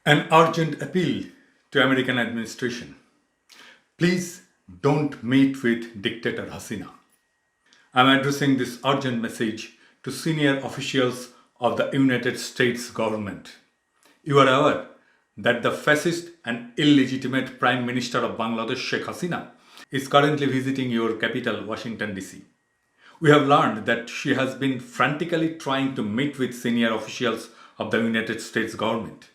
An urgent appeal to American administration. Please don't meet with Dictator Hasina. I'm addressing this urgent message to senior officials of the United States government. You are aware that the fascist and illegitimate Prime Minister of Bangladesh Sheikh Hasina is currently visiting your capital, Washington, D.C. We have learned that she has been frantically trying to meet with senior officials of the United States government.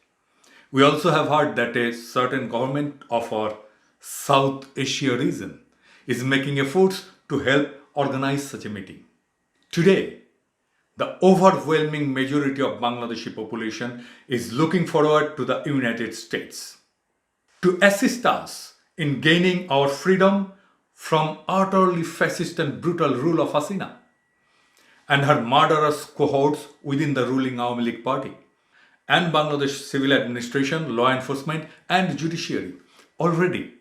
We also have heard that a certain government of our South Asia region is making efforts to help organize such a meeting. Today, the overwhelming majority of Bangladeshi population is looking forward to the United States to assist us in gaining our freedom from utterly fascist and brutal rule of Hasina and her murderous cohorts within the ruling Awami League party and Bangladesh civil administration, law enforcement and judiciary. Already,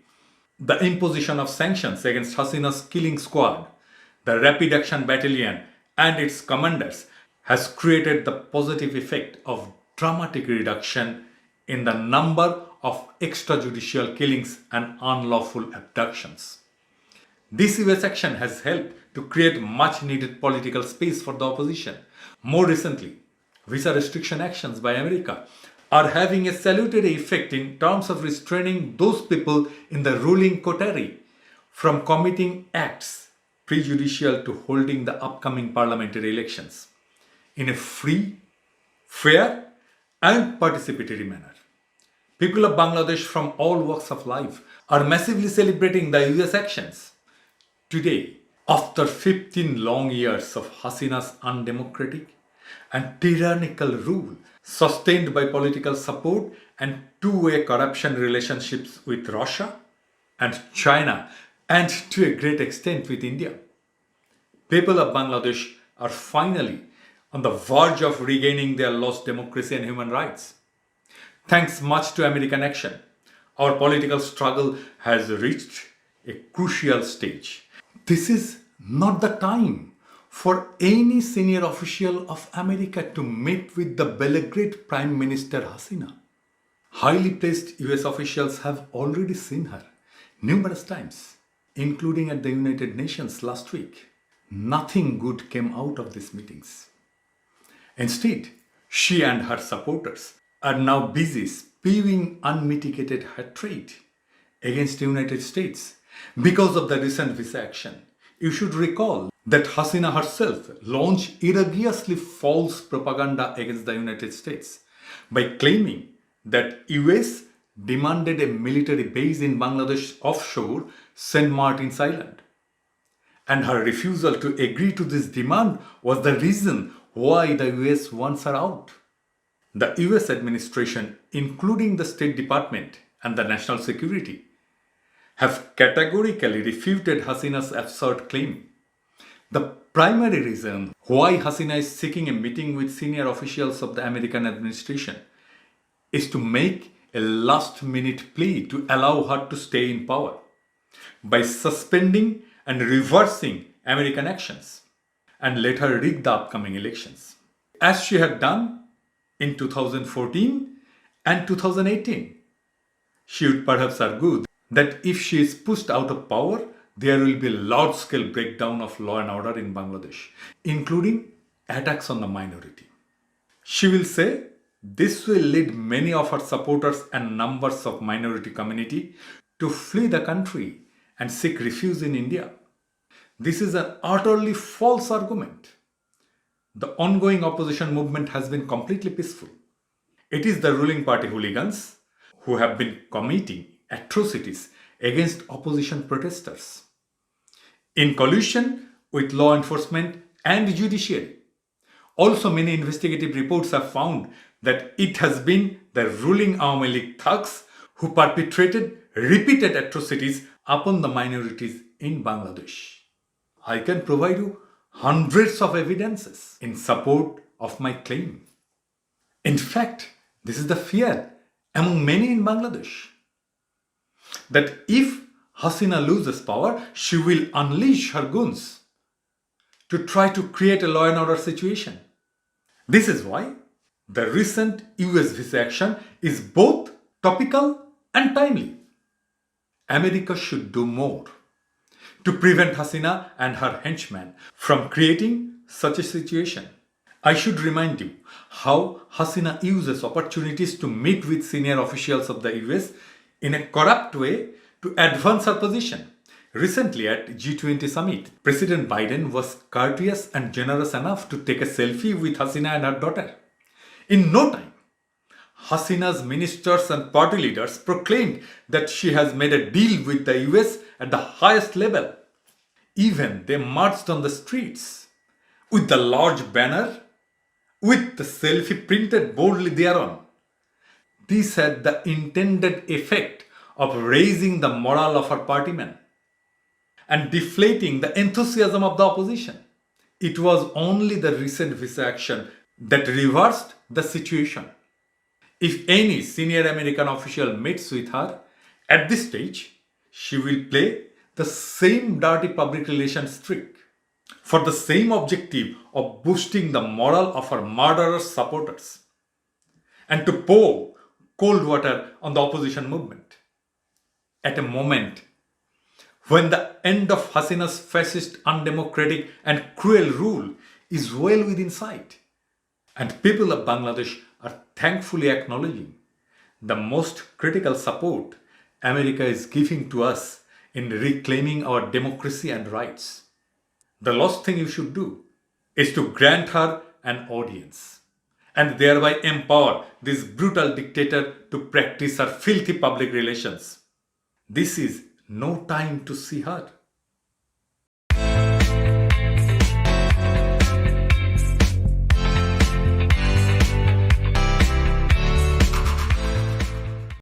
the imposition of sanctions against Hasina's killing squad, the Rapid Action Battalion and its commanders has created the positive effect of dramatic reduction in the number of extrajudicial killings and unlawful abductions. This US action has helped to create much needed political space for the opposition. More recently, visa restriction actions by America are having a salutary effect in terms of restraining those people in the ruling coterie from committing acts prejudicial to holding the upcoming parliamentary elections in a free, fair and participatory manner. People of Bangladesh from all walks of life are massively celebrating the US actions. Today, after 15 long years of Hasina's undemocratic and tyrannical rule, sustained by political support and two-way corruption relationships with Russia and China, and to a great extent with India, people of Bangladesh are finally on the verge of regaining their lost democracy and human rights. Thanks much to American action, our political struggle has reached a crucial stage. This is not the time for any senior official of America to meet with the Belgrade Prime Minister Hasina. Highly placed US officials have already seen her numerous times, including at the United Nations last week. Nothing good came out of these meetings. Instead, she and her supporters are now busy spewing unmitigated hatred against the United States because of the recent visa action. You should recall that Hasina herself launched egregiously false propaganda against the United States by claiming that US demanded a military base in Bangladesh offshore St. Martin's Island. And her refusal to agree to this demand was the reason why the US wants her out. The US administration, including the State Department and the National Security, have categorically refuted Hasina's absurd claim. The primary reason why Hasina is seeking a meeting with senior officials of the American administration is to make a last-minute plea to allow her to stay in power by suspending and reversing American actions and let her rig the upcoming elections, as she had done in 2014 and 2018. She would perhaps argue that if she is pushed out of power, there will be a large-scale breakdown of law and order in Bangladesh, including attacks on the minority. She will say this will lead many of her supporters and members of minority community to flee the country and seek refuge in India. This is an utterly false argument. The ongoing opposition movement has been completely peaceful. It is the ruling party hooligans who have been committing atrocities against opposition protesters in collusion with law enforcement and judiciary. Also, many investigative reports have found that it has been the ruling Awami League thugs who perpetrated repeated atrocities upon the minorities in Bangladesh. I can provide you hundreds of evidences in support of my claim. In fact, this is the fear among many in Bangladesh, that if Hasina loses power, she will unleash her goons to try to create a law and order situation. This is why The recent US visa action is both topical and timely. America should do more to prevent Hasina and her henchmen from creating such a situation. I should remind you how Hasina uses opportunities to meet with senior officials of the US in a corrupt way to advance her position. Recently at G20 summit, President Biden was courteous and generous enough to take a selfie with Hasina and her daughter. In no time, Hasina's ministers and party leaders proclaimed that she has made a deal with the US at the highest level. Even they marched on the streets with the large banner with the selfie printed boldly thereon. This had the intended effect of raising the morale of her partymen and deflating the enthusiasm of the opposition. It was only the recent visa action that reversed the situation. If any senior American official meets with her at this stage, she will play the same dirty public relations trick for the same objective of boosting the morale of her murderous supporters and to pour cold water on the opposition movement. At a moment when the end of Hasina's fascist, undemocratic, and cruel rule is well within sight, and people of Bangladesh are thankfully acknowledging the most critical support America is giving to us in reclaiming our democracy and rights. The last thing you should do is to grant her an audience and thereby empower this brutal dictator to practice her filthy public relations. This is no time to see her.